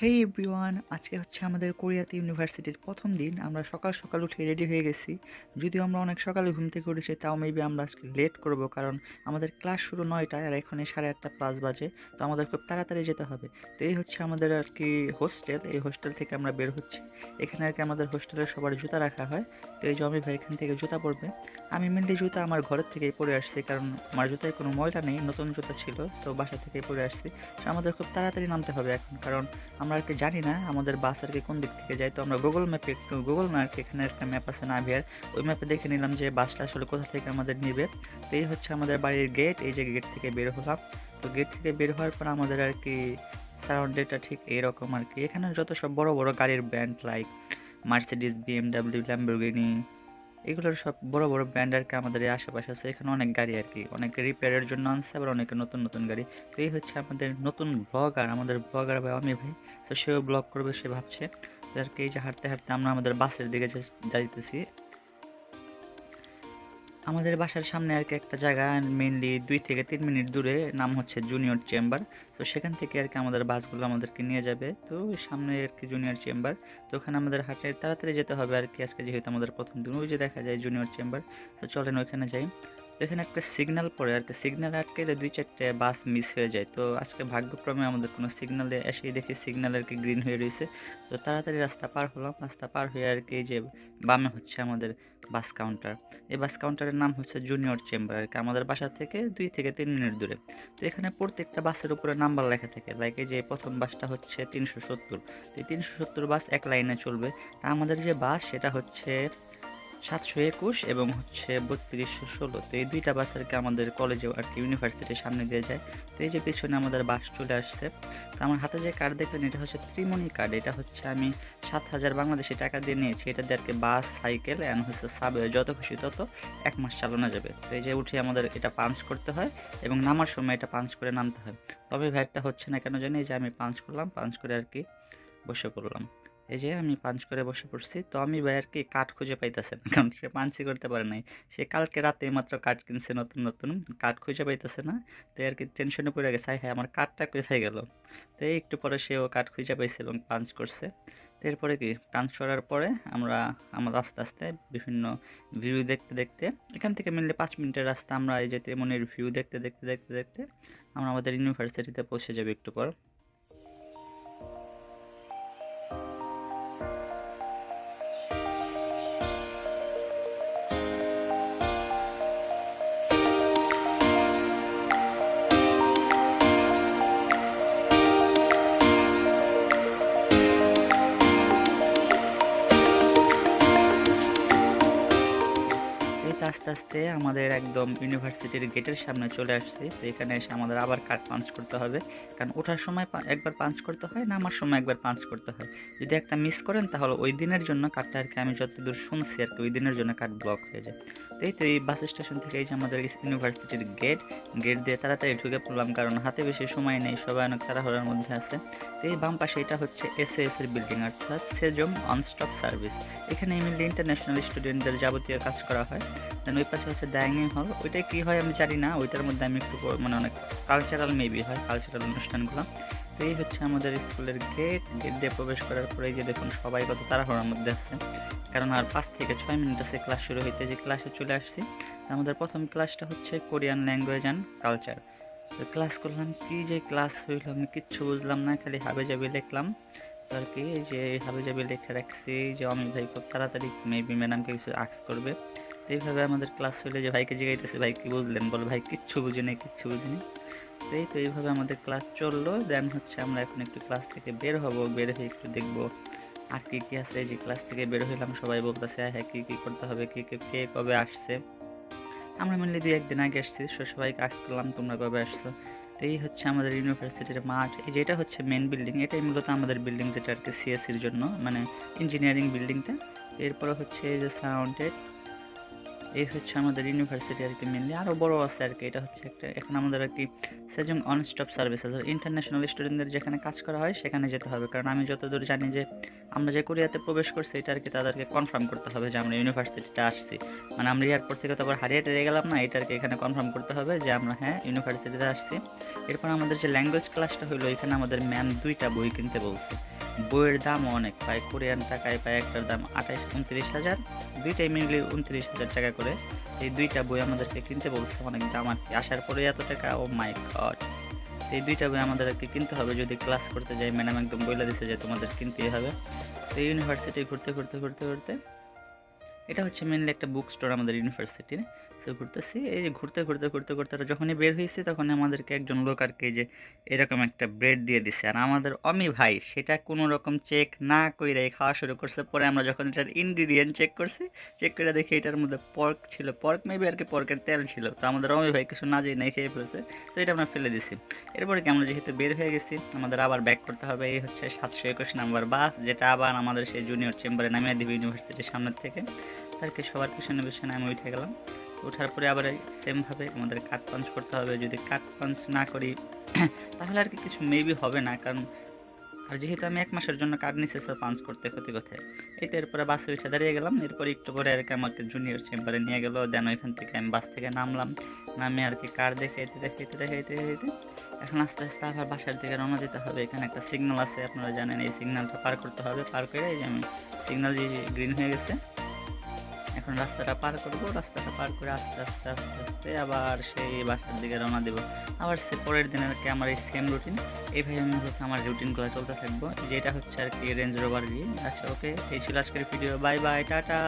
হেই everyone, আজকে হচ্ছে আমাদের কোরিয়াতে ইউনিভার্সিটির প্রথম দিন। আমরা সকাল সকাল উঠে রেডি হয়ে গেছি। যদিও আমরা অনেক সকালে ঘুম থেকে উঠেছি, তাও মেবি আমরা আজকে লেট করব, কারণ আমাদের ক্লাস শুরু 9টায় আর এখন 8:30+ বাজে। তো আমাদের খুব তাড়াতাড়ি যেতে হবে। তো এই হচ্ছে আমাদের আর কি হোস্টেল। এই হোস্টেল থেকে আমরা বের হচ্ছি। এখানে আর কি আমাদের হোস্টেলের সবার জুতা রাখা হয়। তো এই যে অমি ভাই এখান থেকে জুতা পরবে। আমি মেনলি জুতা আমার ঘরের থেকেই পরে আসছি, কারণ আমার জুতায় কোনো ময়লা নেই, নতুন জুতা ছিল, তো বাসা থেকেই পরে আসছি। তো আমাদের খুব তাড়াতাড়ি নামতে হবে এখন, কারণ আমরা আর কি জানি না আমাদের বাস আর কি কোন দিক থেকে যায়। তো আমরা গুগল ম্যাপ, এখানে একটা ম্যাপ আছে নাভিয়ার, ওই ম্যাপে দেখে নিলাম যে বাসটা আসলে কোথা থেকে আমাদের নিবে। তো এই হচ্ছে আমাদের বাড়ির গেট। এই যে গেট থেকে বের হলাম। তো গেট থেকে বের হওয়ার পর আমাদের আর কি সারাউন্ডেডটা ঠিক এইরকম আর কি। এখানে যত সব বড় বড় গাড়ির brand like Mercedes, BMW, Lamborghini, এগুলোর সব বড় বড় ব্র্যান্ড আর কি আমাদের এই আশেপাশে আছে। এখানে অনেক গাড়ি আর কি, অনেকে রিপেয়ারের জন্য আনছে, আবার অনেকে নতুন নতুন গাড়ি। তো এই হচ্ছে আমাদের নতুন ব্লগার, আমাদের ব্লগার ভাই অমি ভাই। তো সেও ব্লগ করবে সে ভাবছে। তো আর কি এই যে হাঁটতে হাঁটতে আমরা আমাদের বাসের দিকে যাইতেছি। আমাদের বাসার সামনে আর কি একটা জায়গা, মেইনলি 2 থেকে 3 মিনিট দূরে, নাম হচ্ছে জুনিয়র চেম্বার। তো সেখান থেকে আর কি আমাদের বাসগুলো আমাদেরকে নিয়ে যাবে। তো ওই সামনে আর কি জুনিয়র চেম্বার। তো ওখানে আমাদের হাঁটে তাড়াতাড়ি যেতে হবে আর কি, আজকে যেহেতু আমাদের প্রথম দিন। ওই যে দেখা যায় জুনিয়র চেম্বার। তো চলেন ওইখানে যাই। তো এখানে একটা সিগন্যাল পড়ে আর কি, সিগন্যাল আটকাইলে 2-4টে বাস মিস হয়ে যায়। তো আজকে ভাগ্যক্রমে আমাদের কোনো সিগন্যালে এসেই দেখি সিগন্যাল আর কি গ্রিন হয়ে রয়েছে। তো তাড়াতাড়ি রাস্তা পার হলাম। রাস্তা পার হয়ে আর কি এই যে বামে হচ্ছে আমাদের বাস কাউন্টার। এই বাস কাউন্টারের নাম হচ্ছে জুনিয়র চেম্বার আর কি, আমাদের বাসা থেকে 2 থেকে 3 মিনিট দূরে। তো এখানে প্রত্যেকটা বাসের উপরে নাম্বার লেখা থাকে, লাইক এই যে প্রথম বাসটা হচ্ছে 370। তো এই 370 বাস এক লাইনে চলবে। তা আমাদের যে বাস সেটা হচ্ছে 721 এবং হচ্ছে 3216। তো এই দুইটা বাস আর কি আমাদের কলেজে আর কি ইউনিভার্সিটির সামনে দিয়ে যায়। তো এই যে পিছনে আমাদের বাস চলে আসছে। তো আমার হাতে যে কার্ড দেখলেন, এটা হচ্ছে ত্রিমণি কার্ড। এটা হচ্ছে আমি 7,000 বাংলাদেশি টাকা দিয়ে নিয়েছি। এটা দিয়ে আর কি বাস, সাইকেল অ্যান্ড হচ্ছে সাবওয়ে যত খুশি তত 1 মাস চালানো যাবে। তো এই যে উঠে আমাদের এটা পাঞ্চ করতে হয় এবং নামার সময় এটা পাঞ্চ করে নামতে হয়। তবে ভ্যাটটা হচ্ছে না কেন জানি, এই যে আমি পাঞ্চ করলাম, পাঞ্চ করে আর কি বসে পড়লাম। এই যে আমি পাঞ্চ করে বসে পড়ছি। তো আমি ভাই আর কি কাঠ খুঁজে পাইতেছে না, কারণ সে পাঞ্চই করতে পারে নাই। সে কালকে রাতে মাত্র কাঠ কিনছে নতুন নতুন, কাঠ খুঁজে পাইতেছে না। তো আর কি টেনশনে পড়ে গেছে, হায় হায় আমার কাঠটা কোথায় গেল। তো এই একটু পরে সেও কাঠ খুঁজে পাইছে এবং পাঞ্চ করছে। তো এরপরে কি পাঞ্চ করার পরে আমরা আস্তে আস্তে বিভিন্ন ভিউ দেখতে দেখতে, এখান থেকে মিললে 5 মিনিটের রাস্তা, আমরা এই যে তেমনের ভিউ দেখতে দেখতে দেখতে দেখতে আমরা আমাদের ইউনিভার্সিটিতে পৌঁছে যাবো একটু পর। এই তো আস্তে আস্তে আমাদের একদম ইউনিভার্সিটির গেটের সামনে চলে আসছি। তো এখানে এসে আমাদের আবার কার্ড পাঞ্চ করতে হবে, কারণ ওঠার সময় একবার পাঞ্চ করতে হয়, নামার সময় একবার পাঞ্চ করতে হয়। যদি একটা মিস করেন তাহলে ওই দিনের জন্য কার্ডটা আর কি, আমি যতদূর শুনছি আর কি, ওই দিনের জন্য কার্ড ব্লক হয়ে যায়। তো এই তো এই বাস স্টেশন থেকে এই যে আমাদের ইউনিভার্সিটির গেট, গেট দিয়ে তাড়াতাড়ি ঢুকে পড়লাম, কারণ হাতে বেশি সময় নেই, সবাই অনেক তাড়াহুড়োর মধ্যে আছে। তো এই বাম পাশে এটা হচ্ছে এসএএস এর বিল্ডিং, অর্থাৎ সেজম অন স্টপ সার্ভিস। এখানে মেনলি ইন্টারন্যাশনাল স্টুডেন্টদের যাবতীয় কাজ করা হয়। দেন ওই পাশে হচ্ছে ডাইনিং হল। ওইটা কি হয় আমি জানি না, ওইটার মধ্যে আমি একটু মানে অনেক কালচারাল মেবি হয়, কালচারাল অনুষ্ঠানগুলো। তো এই হচ্ছে আমাদের স্কুলের গেট। গেট দিয়ে প্রবেশ করার পরে যে দেখুন সবাই কত তাড়াহুড়োর মধ্যে আছে, কারণ আর 5 থেকে 6 মিনিট আছে ক্লাস শুরু হইতে। যে ক্লাসে চলে আসছি। আমাদের প্রথম ক্লাসটা হচ্ছে কোরিয়ান ল্যাঙ্গুয়েজ অ্যান্ড কালচার। তো ক্লাস করলাম, কি যে ক্লাস হইলো আমি কিচ্ছু বুঝলাম না, খালি হাবিজাবি লিখলাম। তো আর কি এই যে হাবিজাবি লিখে রাখছি যে অমিত ভাই খুব তাড়াতাড়ি মেবি ম্যাডামকে কিছু আক্স করবে। তো এইভাবে আমাদের ক্লাস হইলে যে ভাইকে জিজ্ঞাইতেছে, ভাই কি বুঝলেন, বল ভাই কিচ্ছু বুঝিনি কিচ্ছু বুঝিনি। তো এই তো এইভাবে আমাদের ক্লাস চললো। দেন হচ্ছে আমরা এখন একটু ক্লাস থেকে বের হব, বের হয়ে একটু দেখবো আর কি কি আছে। এই যে ক্লাস থেকে বের হইলাম, সবাই বলতেছে হ্যাঁ কি কি করতে হবে, কে কবে আসছে। আমরা মেনলি 2-1 দিন আগে আসছি, সবাইকে আস্ক করলাম তোমরা কবে আসছো। তো এই হচ্ছে আমাদের ইউনিভার্সিটির মাঠ। এই যে এটা হচ্ছে মেন বিল্ডিং, এটাই মূলত আমাদের বিল্ডিং, যেটা আর কি সিএসসির জন্য, মানে ইঞ্জিনিয়ারিং বিল্ডিংটা। এরপরে হচ্ছে এই যে সারাউন্ডেড, এই হচ্ছে আমাদের ইউনিভার্সিটি আর কি মেনলি, আরও বড় আছে আর কি। এটা হচ্ছে একটা, এখন আমাদের আর কি সেজং অন স্টপ সার্ভিস আছে, ইন্টারন্যাশনাল স্টুডেন্টদের যেখানে কাজ করা হয় সেখানে যেতে হবে। কারণ আমি যতদূর জানি যে আমরা যে কোরিয়াতে প্রবেশ করছি এটা আর কি তাদেরকে কনফার্ম করতে হবে যে আমরা ইউনিভার্সিটিতে আসছি। মানে আমরা এয়ারপোর্ট থেকে তো আবার হারিয়ে টেরিয়ে গেলাম না, এটা আর কি এখানে কনফার্ম করতে হবে যে আমরা হ্যাঁ ইউনিভার্সিটিতে আসছি। এরপর আমাদের যে ল্যাঙ্গুয়েজ ক্লাসটা হলো, এখানে আমাদের ম্যাম 2টা বই কিনতে বলছে। বইয়ের দামও অনেক, প্রায় কোরিয়ান টাকায় প্রায় একটার দাম 28-29 হাজার, দুইটাই মিলিয়ে 29 হাজার টাকা করে। এই 2টা বই আমাদেরকে কিনতে বলছে, অনেক দাম আর কি। আসার পরে এত টাকা, ও মাই গড। এই 2টা বই আমাদের আর কি কিনতে হবে যদি ক্লাস করতে যাই। ম্যাডাম একদম বইলা দিছে যে তোমাদের কিনতেই হবে। তো এই ইউনিভার্সিটি ঘুরতে ঘুরতে ঘুরতে ঘুরতে, এটা হচ্ছে মেনলি একটা বুক স্টোর আমাদের ইউনিভার্সিটির। সো ঘুরতেছি, এই যে ঘুরতে ঘুরতে ঘুরতে ঘুরতে যখনই বের হয়েছি তখনই আমাদেরকে একজন লোক আর কি যে এরকম একটা ব্রেড দিয়ে দিছে। আর আমাদের অমি ভাই সেটা কোনো রকম চেক না করে খাওয়া শুরু করছে। পরে আমরা যখন এটার ইনগ্রিডিয়েন্ট চেক করছি, চেক করে দেখি এটার মধ্যে পর্ক ছিল, পর্ক মেবি আর কি পর্কের তেল ছিল। তো আমাদের অমি ভাই কিছু না যেয়ে নাই খেয়ে ফেলছে, তো এটা আমরা ফেলে দিছি। এরপরে কি আমরা যেহেতু বের হয়ে গেছি, আমাদের আবার ব্যাক করতে হবে। এই হচ্ছে 721 নাম্বার বাস, যেটা আবার আমাদের সেই জুনিয়র চেম্বারে নামিয়ে দিবে ইউনিভার্সিটির সামনের থেকে। তারকে সবার পিছনে পিছনে আমি উঠে গেলাম। ওঠার পরে আবার সেমভাবে আমাদের কাট পাঞ্চ করতে হবে। যদি কাট পাঞ্চ না করি তাহলে আর কি কিছু মেবি হবে না, কারণ আর যেহেতু আমি 1 মাসের জন্য কার্ড নিচ্ছি, সো পাঞ্চ করতে ক্ষতি কোথায়। এই তো এরপরে বাসে এসে দাঁড়িয়ে গেলাম। এরপর একটু পরে আর কি আমাকে জুনিয়র চেম্বারে নিয়ে গেলো। দেন ওইখান থেকে আমি বাস থেকে নামলাম, নামে আর কি কার দেখাইতে দেখাইতে দেখাইতে দেখাইতে এখন আস্তে আস্তে আবার বাসার দিকে রওনা দিতে হবে। এখানে একটা সিগন্যাল আছে, আপনারা জানেন, এই সিগন্যালটা পার করতে হবে। পার করে এই যে আমি সিগন্যাল যে গ্রিন হয়ে গেছে, এখন রাস্তাটা পার করব। রাস্তাটা পার করে আস্তে আস্তে আস্তে আস্তে আবার সেই বাসার দিকে রওনা দেবো। আবার সে পরের দিনের আর কি আমার এই সেম রুটিন, এইভাবে আমি হচ্ছে আমার রুটিনগুলো চলতে থাকবো। যেটা হচ্ছে আর কি রেঞ্জ রোভার দিয়ে। আচ্ছা, ওকে, এই ছিল আজকের ভিডিও। Bye bye, tata.